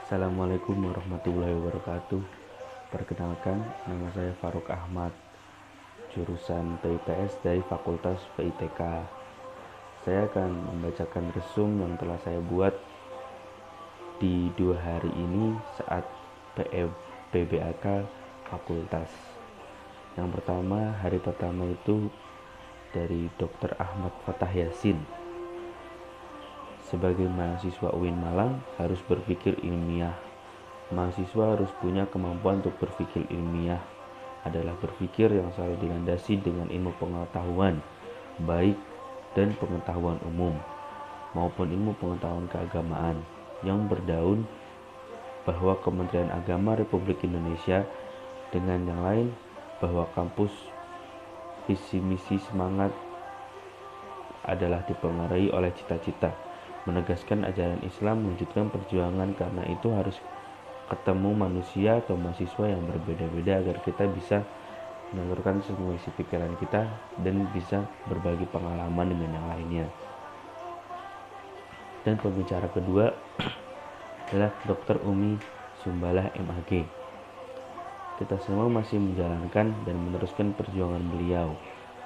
Assalamualaikum warahmatullahi wabarakatuh. Perkenalkan, nama saya Faruk Ahmad, jurusan PIPS dari Fakultas PITK. Saya akan membacakan resum yang telah saya buat di 2 hari ini saat PBAK Fakultas. Yang pertama, hari pertama itu dari Dr. Ahmad Fatah Yasin. Sebagai mahasiswa UIN Malang harus berpikir ilmiah. Mahasiswa harus punya kemampuan untuk berpikir ilmiah, adalah berpikir yang selalu dilandasi dengan ilmu pengetahuan, baik dan pengetahuan umum, maupun ilmu pengetahuan keagamaan, yang berdaun bahwa Kementerian Agama Republik Indonesia dengan yang lain, bahwa kampus visi misi semangat adalah dipengaruhi oleh cita-cita menegaskan ajaran Islam, mewujudkan perjuangan. Karena itu harus ketemu manusia atau mahasiswa yang berbeda-beda agar kita bisa menyalurkan semua isi pikiran kita dan bisa berbagi pengalaman dengan yang lainnya. Dan pembicara kedua adalah Dr. Umi Sumbalah MAG. Kita semua masih menjalankan dan meneruskan perjuangan beliau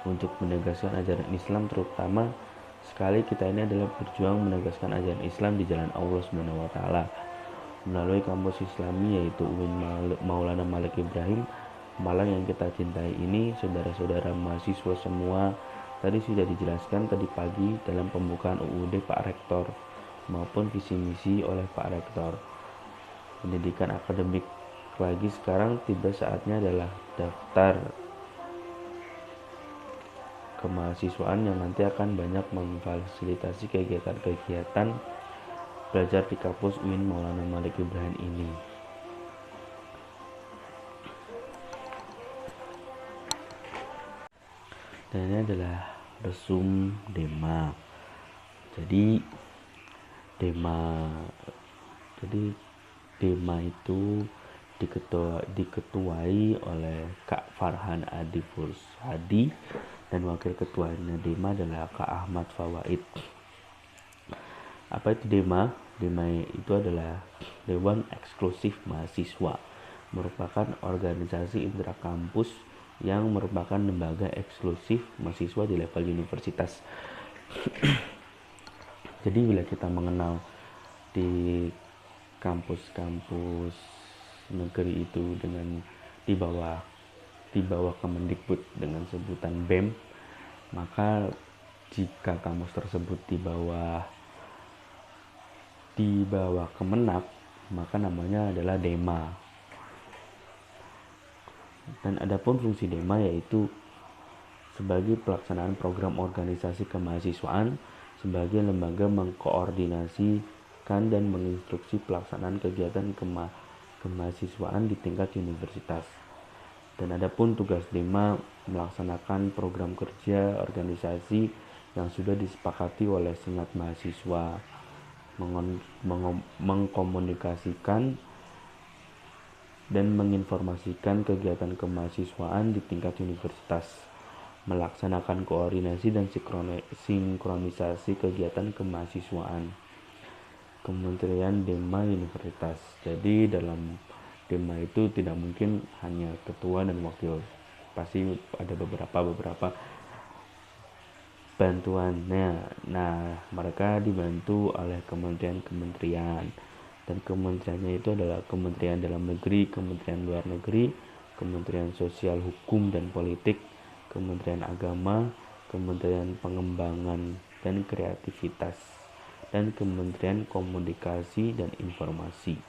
untuk menegaskan ajaran Islam, terutama sekali kita ini adalah berjuang menegaskan ajaran Islam di jalan Allah SWT melalui kampus Islami yaitu UIN Maulana Malik Ibrahim Malang yang kita cintai ini. Saudara-saudara mahasiswa semua, tadi sudah dijelaskan tadi pagi dalam pembukaan UUD Pak Rektor maupun visi misi oleh Pak Rektor. Pendidikan akademik lagi sekarang tiba saatnya adalah daftar kemahasiswaan yang nanti akan banyak memfasilitasi kegiatan-kegiatan belajar di kampus UIN Maulana Malik Ibrahim ini. Dan ini adalah resum Dema. Jadi Dema itu diketuai oleh Kak Farhan Adifurs Hadi dan wakil ketuanya Dema adalah Kak Ahmad Fawaid. Apa itu Dema? Dema itu adalah Dewan Eksklusif Mahasiswa, merupakan organisasi intrakampus yang merupakan lembaga eksklusif mahasiswa di level universitas. Jadi bila kita mengenal di kampus-kampus negeri itu dengan di bawah Kemendikbud dengan sebutan BEM, maka jika kampus tersebut di bawah Kemenak, maka namanya adalah Dema. Dan adapun fungsi Dema yaitu sebagai pelaksanaan program organisasi kemahasiswaan sebagai lembaga mengkoordinasikan dan menginstruksi pelaksanaan kegiatan kemahasiswaan di tingkat universitas. Dan adapun tugas Dema melaksanakan program kerja organisasi yang sudah disepakati oleh Senat Mahasiswa, mengkomunikasikan dan menginformasikan kegiatan kemahasiswaan di tingkat universitas, melaksanakan koordinasi dan sinkronisasi kegiatan kemahasiswaan Kementerian Dema Universitas. Jadi dalam Dema itu tidak mungkin hanya ketua dan wakil, pasti ada beberapa bantuannya. Nah, mereka dibantu oleh kementerian dan kementeriannya itu adalah Kementerian Dalam Negeri, Kementerian Luar Negeri, Kementerian Sosial, Hukum dan Politik, Kementerian Agama, Kementerian Pengembangan dan Kreativitas, dan Kementerian Komunikasi dan Informasi.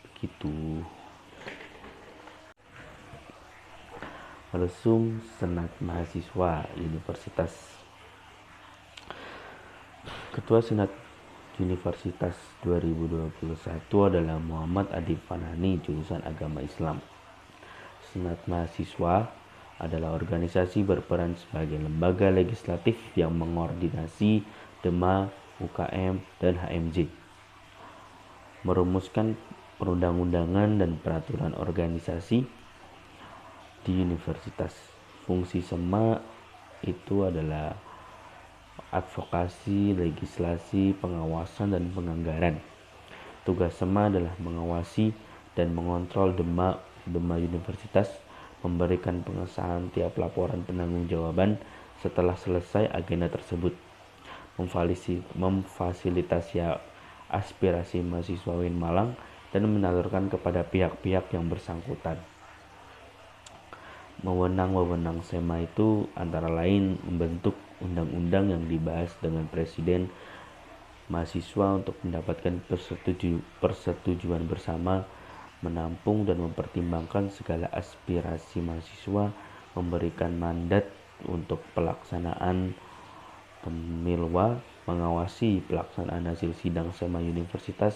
Begitu. Resum Senat Mahasiswa Universitas. Ketua Senat Universitas 2021 adalah Muhammad Adib Fanani, jurusan Agama Islam. Senat Mahasiswa adalah organisasi berperan sebagai lembaga legislatif yang mengordinasi Dema, UKM, dan HMJ, merumuskan perundang-undangan dan peraturan organisasi di universitas. Fungsi SEMA itu adalah advokasi, legislasi, pengawasan, dan penganggaran. Tugas SEMA adalah mengawasi dan mengontrol Dema Universitas, memberikan pengesahan tiap laporan penanggung-jawaban setelah selesai agenda tersebut, memfasilitasi aspirasi mahasiswa UIN Malang, dan menyalurkan kepada pihak-pihak yang bersangkutan. Wewenang-wewenang SEMA itu antara lain membentuk undang-undang yang dibahas dengan presiden, mahasiswa untuk mendapatkan persetujuan bersama, menampung dan mempertimbangkan segala aspirasi mahasiswa, memberikan mandat untuk pelaksanaan pemilwa, mengawasi pelaksanaan hasil sidang SEMA Universitas,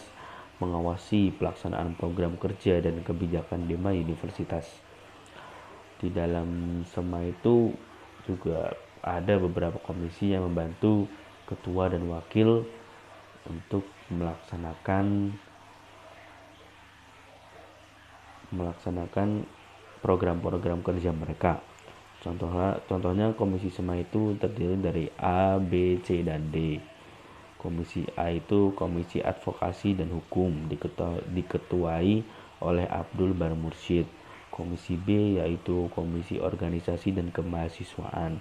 mengawasi pelaksanaan program kerja dan kebijakan Dema Universitas. Di dalam SEMA itu juga ada beberapa komisi yang membantu ketua dan wakil untuk melaksanakan program-program kerja mereka. Contohnya komisi SEMA itu terdiri dari A, B, C, dan D. Komisi A itu Komisi Advokasi dan Hukum, diketuai oleh Abdul Bar Mursyid. Komisi B yaitu Komisi Organisasi dan Kemahasiswaan,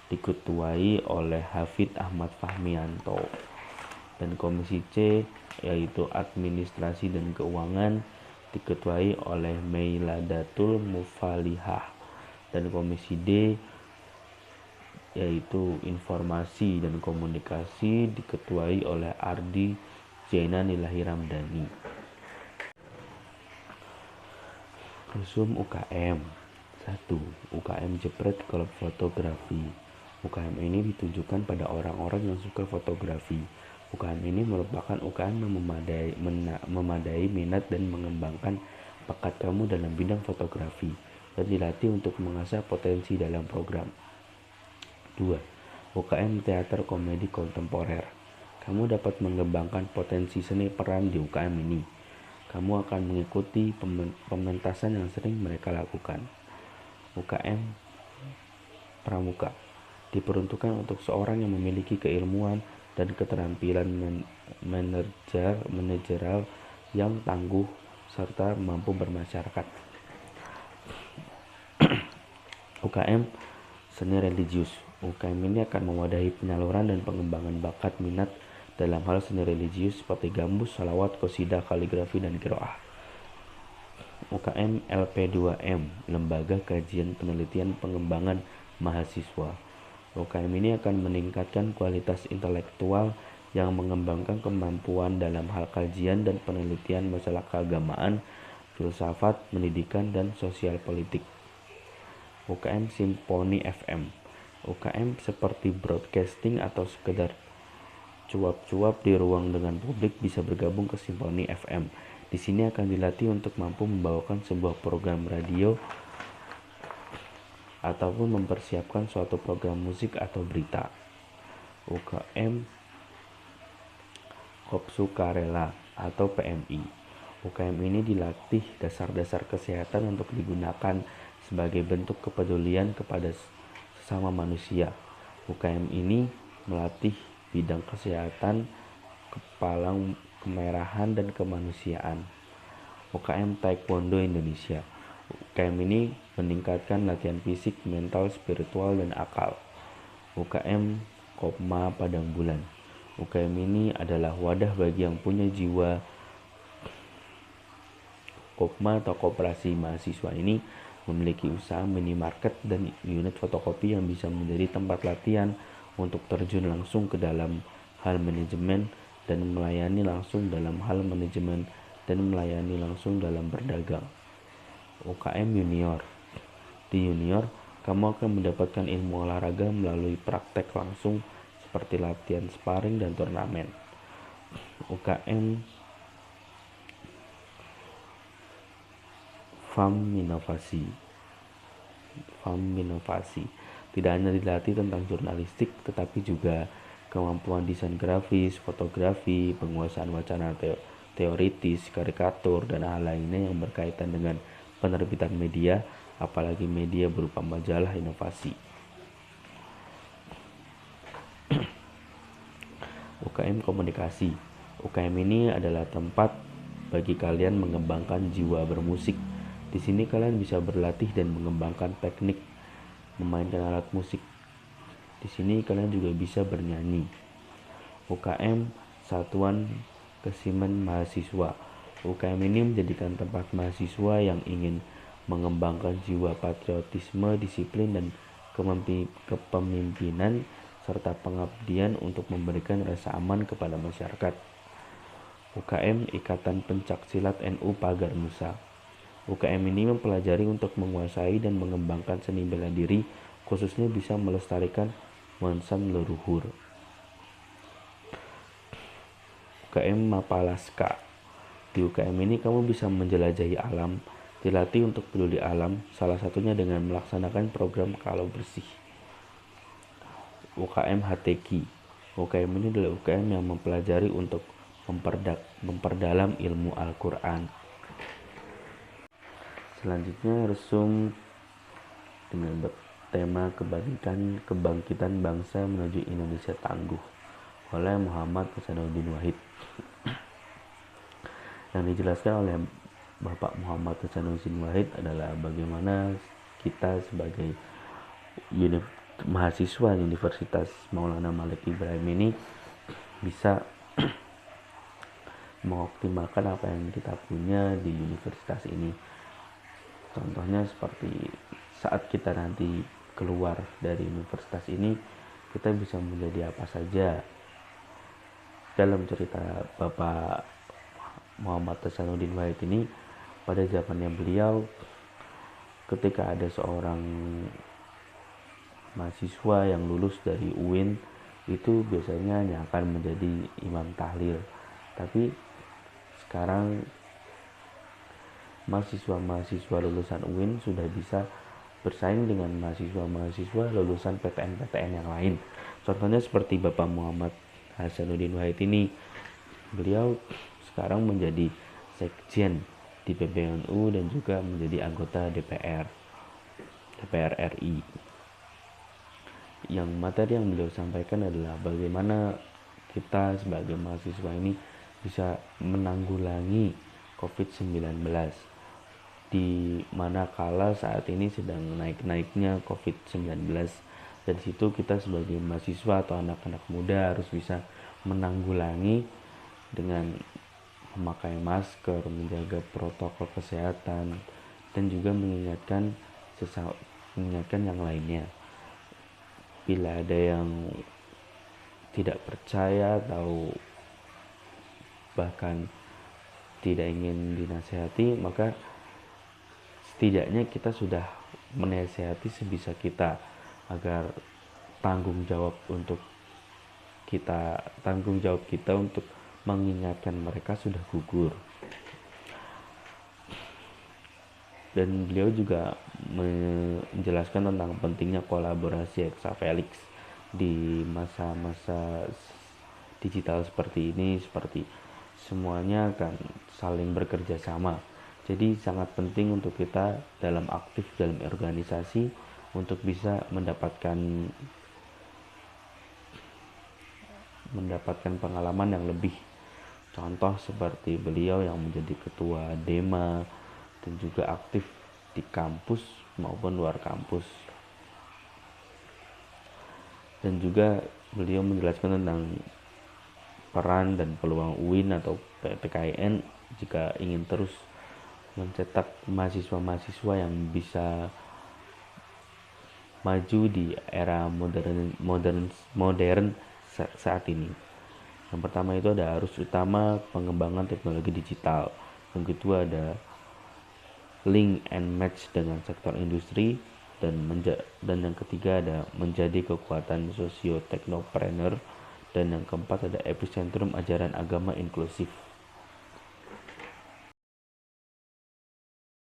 diketuai oleh Hafid Ahmad Fahmianto. Dan Komisi C yaitu Administrasi dan Keuangan, diketuai oleh Meiladatul Mufalihah. Dan Komisi D yaitu Informasi dan Komunikasi, diketuai oleh Ardi Jainani Ramdhani. Resum UKM 1. UKM Jepret Klub Fotografi. UKM ini ditujukan pada orang-orang yang suka fotografi. UKM ini merupakan UKM yang memadai minat dan mengembangkan bakat kamu dalam bidang fotografi dan dilatih untuk mengasah potensi dalam program. 2. UKM Teater Komedi Kontemporer. Kamu dapat mengembangkan potensi seni peran di UKM ini. Kamu akan mengikuti pementasan yang sering mereka lakukan. UKM Pramuka diperuntukkan untuk seorang yang memiliki keilmuan dan keterampilan manajerial yang tangguh serta mampu bermasyarakat. UKM Seni Religius. UKM ini akan mewadahi penyaluran dan pengembangan bakat minat dalam hal seni religius seperti gambus, salawat, qasidah, kaligrafi, dan qiraah. UKM LP2M, Lembaga Kajian Penelitian Pengembangan Mahasiswa. UKM ini akan meningkatkan kualitas intelektual yang mengembangkan kemampuan dalam hal kajian dan penelitian masalah keagamaan, filsafat, pendidikan, dan sosial politik. UKM Simfoni FM. UKM seperti broadcasting atau sekedar cuap-cuap di ruang dengan publik bisa bergabung ke Simfoni FM. Di sini akan dilatih untuk mampu membawakan sebuah program radio ataupun mempersiapkan suatu program musik atau berita. UKM Kopsukarela atau PMI. UKM ini dilatih dasar-dasar kesehatan untuk digunakan sebagai bentuk kepedulian kepada sesama manusia. UKM ini melatih bidang kesehatan, kepalang kemerahan, dan kemanusiaan. UKM Taekwondo Indonesia. UKM ini meningkatkan latihan fisik, mental, spiritual, dan akal. UKM Kopma Padang Bulan. UKM ini adalah wadah bagi yang punya jiwa Kopma atau koperasi mahasiswa ini memiliki usaha minimarket dan unit fotokopi yang bisa menjadi tempat latihan untuk terjun langsung ke dalam hal manajemen dan melayani langsung dalam hal manajemen dan melayani langsung dalam berdagang. UKM Junior. Di Junior, kamu akan mendapatkan ilmu olahraga melalui praktek langsung seperti latihan sparring dan turnamen. UKM FAM Inovasi. Tidak hanya dilatih tentang jurnalistik, tetapi juga kemampuan desain grafis, fotografi, penguasaan wacana teoritis, karikatur, dan hal lainnya yang berkaitan dengan penerbitan media, apalagi media berupa majalah inovasi. UKM komunikasi. UKM ini adalah tempat bagi kalian mengembangkan jiwa bermusik. Di sini kalian bisa berlatih dan mengembangkan teknik memainkan alat musik. Di sini kalian juga bisa bernyanyi. UKM Satuan Kesimen Mahasiswa. UKM ini menjadikan tempat mahasiswa yang ingin mengembangkan jiwa patriotisme, disiplin, dan kepemimpinan serta pengabdian untuk memberikan rasa aman kepada masyarakat. UKM Ikatan Pencaksilat NU Pagar Nusa. UKM ini mempelajari untuk menguasai dan mengembangkan seni bela diri, khususnya bisa melestarikan warisan leluhur. UKM Mapalaska. Di UKM ini kamu bisa menjelajahi alam, dilatih untuk peduli alam, salah satunya dengan melaksanakan program Kalau Bersih. UKM HTQ. UKM ini adalah UKM yang mempelajari untuk memperdalam ilmu Al-Quran. Selanjutnya resum dengan tema kebangkitan bangsa menuju Indonesia tangguh oleh Muhammad Hasanuddin Wahid. Yang dijelaskan oleh Bapak Muhammad Hasanuddin Wahid adalah bagaimana kita sebagai mahasiswa Universitas Maulana Malik Ibrahim ini bisa mengoptimalkan apa yang kita punya di universitas ini. Contohnya seperti saat kita nanti keluar dari universitas ini, kita bisa menjadi apa saja. Dalam cerita Bapak Muhammad Hasanuddin Wahid ini, pada zamannya beliau, ketika ada seorang mahasiswa yang lulus dari UIN, itu biasanya hanya akan menjadi imam tahlil. Tapi sekarang mahasiswa lulusan UIN sudah bisa bersaing dengan mahasiswa lulusan PTN-PTN yang lain. Contohnya seperti Bapak Muhammad Hasanuddin Wahid ini, beliau sekarang menjadi sekjen di PBNU dan juga menjadi anggota DPR RI. Yang materi yang beliau sampaikan adalah bagaimana kita sebagai mahasiswa ini bisa menanggulangi COVID-19, di mana kala saat ini sedang naik-naiknya COVID-19. Dan situ kita sebagai mahasiswa atau anak-anak muda harus bisa menanggulangi dengan memakai masker, menjaga protokol kesehatan, dan juga mengingatkan yang lainnya. Bila ada yang tidak percaya atau bahkan tidak ingin dinasihati, maka setidaknya kita sudah menasihati sebisa kita agar tanggung jawab kita untuk mengingatkan mereka sudah gugur. Dan beliau juga menjelaskan tentang pentingnya kolaborasi hexafelix di masa-masa digital seperti ini, seperti semuanya akan saling bekerja sama. Jadi sangat penting untuk kita dalam aktif dalam organisasi untuk bisa mendapatkan pengalaman yang lebih. Contoh seperti beliau yang menjadi ketua DEMA dan juga aktif di kampus maupun luar kampus. Dan juga beliau menjelaskan tentang peran dan peluang UIN atau PKIN jika ingin terus mencetak mahasiswa-mahasiswa yang bisa maju di era modern saat ini. Yang pertama itu ada arus utama pengembangan teknologi digital. Yang kedua ada link and match dengan sektor industri, dan yang ketiga ada menjadi kekuatan sosio-teknopreneur, dan yang keempat ada epicentrum ajaran agama inklusif.